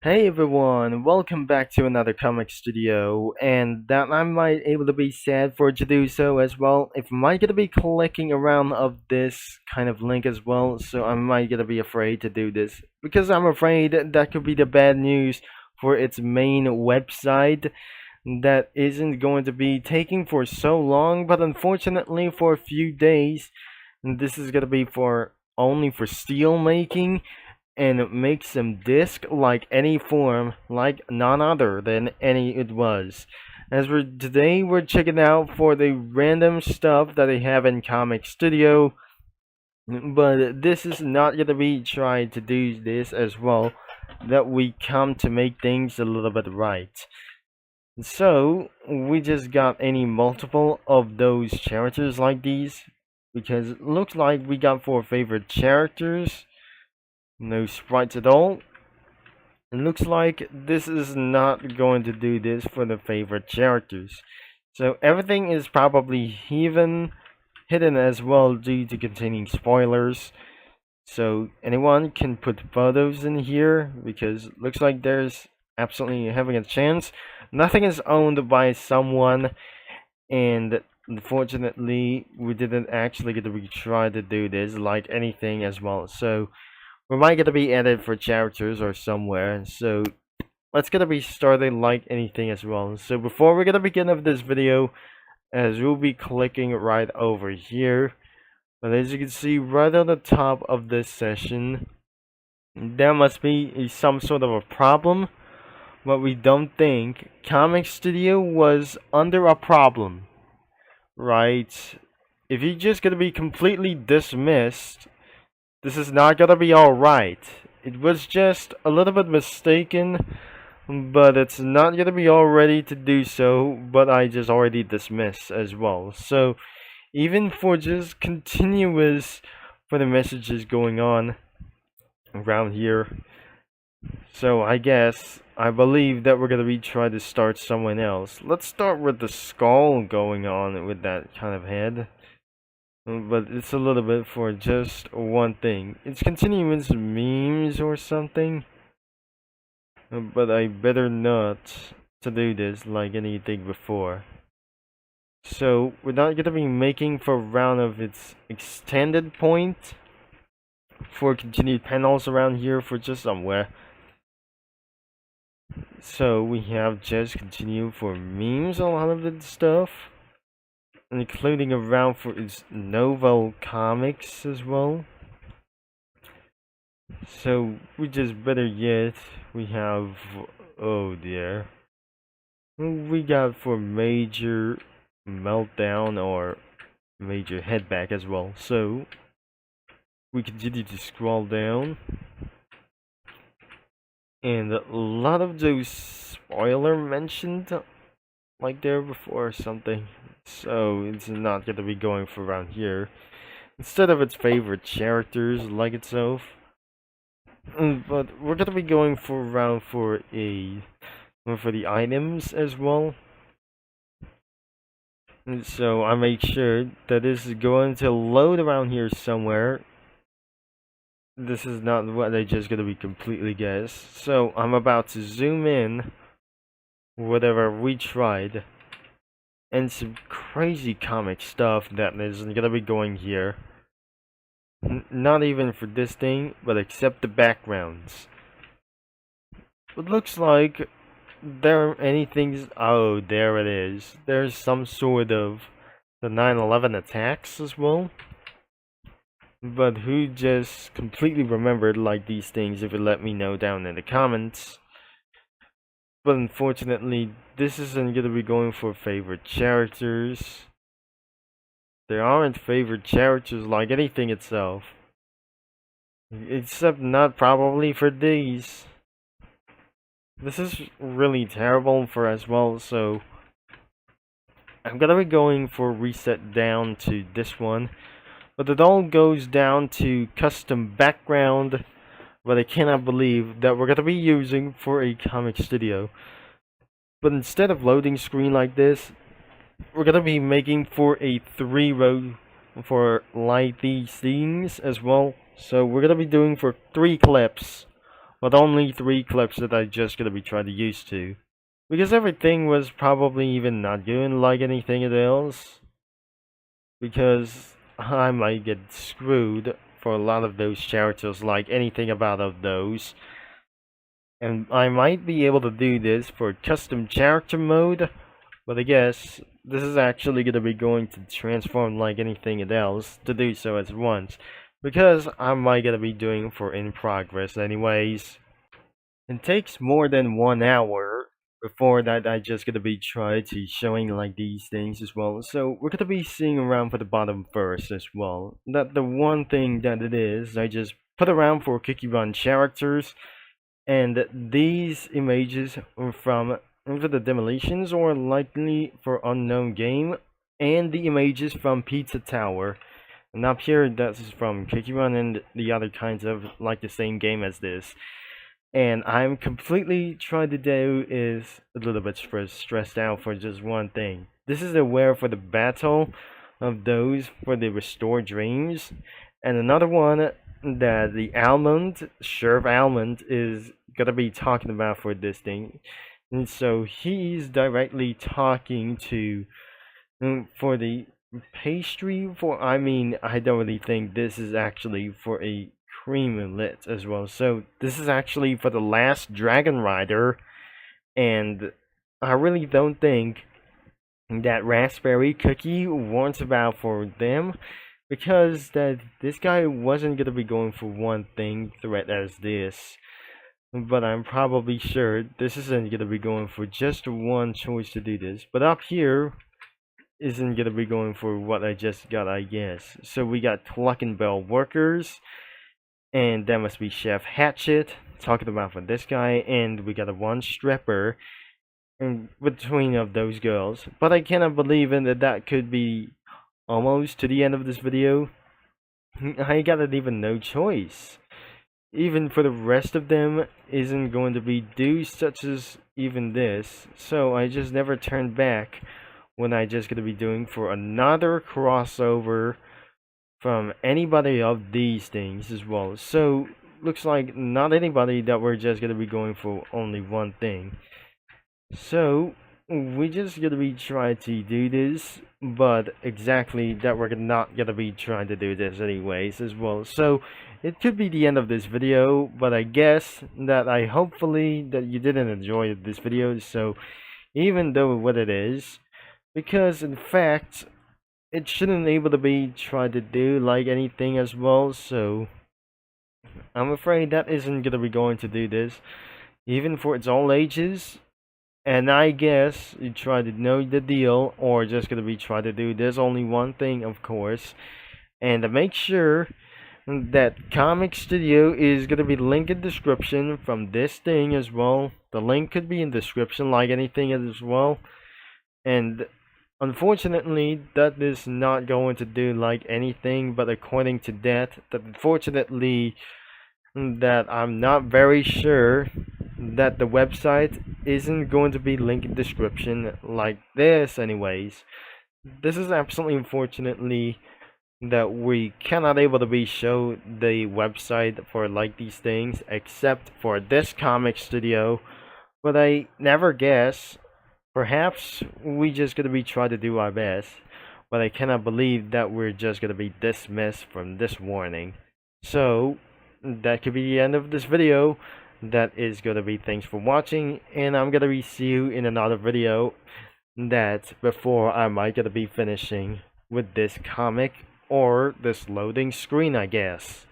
Hey everyone, welcome back to another comic studio, and that I might able to be sad for to do so as well. If I might gonna be clicking around of this kind of link as well, so I might gonna be afraid to do this because I'm afraid that could be the bad news for its main website that isn't going to be taking for so long, but unfortunately for a few days, and this is gonna be for only for steel making and make some disc like any form, like none other than any it was. As for today, we're checking out for the random stuff that they have in Comic Studio, but this is not gonna be trying to do this as well. That we come to make things a little bit right. So we just got any multiple of those characters like these because it looks like we got four favorite characters, no sprites at all. It looks like this is not going to do this for the favorite characters. So everything is probably hidden as well due to containing spoilers. So anyone can put photos in here because it looks like there's absolutely having a chance. Nothing is owned by someone, and unfortunately we didn't actually get to try to do this like anything as well. So we might get to be added for characters or somewhere. So let's get to be started like anything as well. So before we're gonna begin of this video, as we'll be clicking right over here, but as you can see right on the top of this session, there must be some sort of a problem, but we don't think Comic Studio was under a problem, right? If you're just gonna be completely dismissed, this is not gonna be alright. It was just a little bit mistaken, but it's not gonna be all ready to do so, but I just already dismissed as well. So even for just continuous for the messages going on around here. So I believe that we're gonna be trying to start someone else. Let's start with the skull going on with that kind of head. But it's a little bit for just one thing. It's continuous memes or something. But I better not to do this like anything before. So we're not gonna be making for round of its extended point for continued panels around here for just somewhere. So we have just continue for memes, a lot of the stuff, including around for its novel comics as well. So we just better yet we have, oh dear, we got for major meltdown or major headback as well. So we continue to scroll down, and a lot of those spoiler mentioned like there before or something. So it's not gonna be going for around here instead of its favorite characters like itself. But we're gonna be going for around for the items as well. And so I make sure that this is going to load around here somewhere. This is not what I just gonna be completely guess. So I'm about to zoom in whatever we tried, and some crazy comic stuff that isn't gonna be going here. Not even for this thing, but except the backgrounds. It looks like there are anything. Oh, there it is. There's some sort of the 9/11 attacks as well. But who just completely remembered like these things? If you let me know down in the comments. But unfortunately, this isn't gonna be going for favorite characters. There aren't favorite characters like anything itself. Except not probably for these. This is really terrible for as well, so I'm gonna be going for reset down to this one. But it all goes down to custom background, but I cannot believe that we're gonna be using for a comic studio. But instead of loading screen like this, we're gonna be making for a 3-row for like these scenes as well. So we're gonna be doing for 3 clips but only 3 clips that I just gonna be trying to use to. Because everything was probably even not good like anything else. Because I might get screwed for a lot of those characters like anything about of those. And I might be able to do this for custom character mode, but I guess this is actually going to be going to transform like anything else to do so at once, because I might going to be doing for in progress anyways. It takes more than 1 hour before that I just going to be trying to showing like these things as well. So we're going to be seeing around for the bottom first as well. That the one thing that it is, I just put around for Cookie Run characters, and these images are from either the demolitions or likely for unknown game, and the images from Pizza Tower. And up here, that's from Cookie Run and the other kinds of like the same game as this. And I'm completely trying to do is a little bit stressed out for just one thing. This is aware for the battle of those for the Restore Dreams, and another one that the Almond, Shure Almond, is gonna be talking about for this thing. And so he's directly talking to for the pastry for, I mean, I don't really think this is actually for a cream lit as well. So this is actually for the last Dragon Rider, and I really don't think that raspberry cookie warrants about for them, because that this guy wasn't gonna be going for one thing threat as this, but I'm probably sure this isn't gonna be going for just one choice to do this. But up here isn't gonna be going for what I just got, I guess. So we got Cluck and Bell Workers, and that must be Chef Hatchet talking about for this guy, and we got a one stripper in between of those girls. But I cannot believe in that could be almost to the end of this video. I got even no choice. Even for the rest of them isn't going to be due, such as even this. So I just never turned back when I just gonna be doing for another crossover from anybody of these things as well. So looks like not anybody that we're just gonna be going for only one thing. So we just gonna be trying to do this, but exactly that we're not gonna be trying to do this anyways as well. So it could be the end of this video, but I guess that I hopefully that you didn't enjoy this video. So even though what it is, because in fact it shouldn't able to be tried to do like anything as well. So I'm afraid that isn't gonna be going to do this even for its all ages. And I guess you try to know the deal, or just gonna be try to do this only one thing, of course. And to make sure that Comic Studio is gonna be linked in description from this thing as well. The link could be in description like anything as well. And unfortunately, that is not going to do like anything, but according to that unfortunately that I'm not very sure that the website isn't going to be linked in description like this anyways. This is absolutely unfortunately that we cannot able to be show the website for like these things except for this Comic Studio. But I never guess, perhaps we just gonna be trying to do our best, but I cannot believe that we're just gonna be dismissed from this warning. So that could be the end of this video. That is gonna be thanks for watching, and I'm gonna be see you in another video that before I might gonna be finishing with this comic or this loading screen, I guess.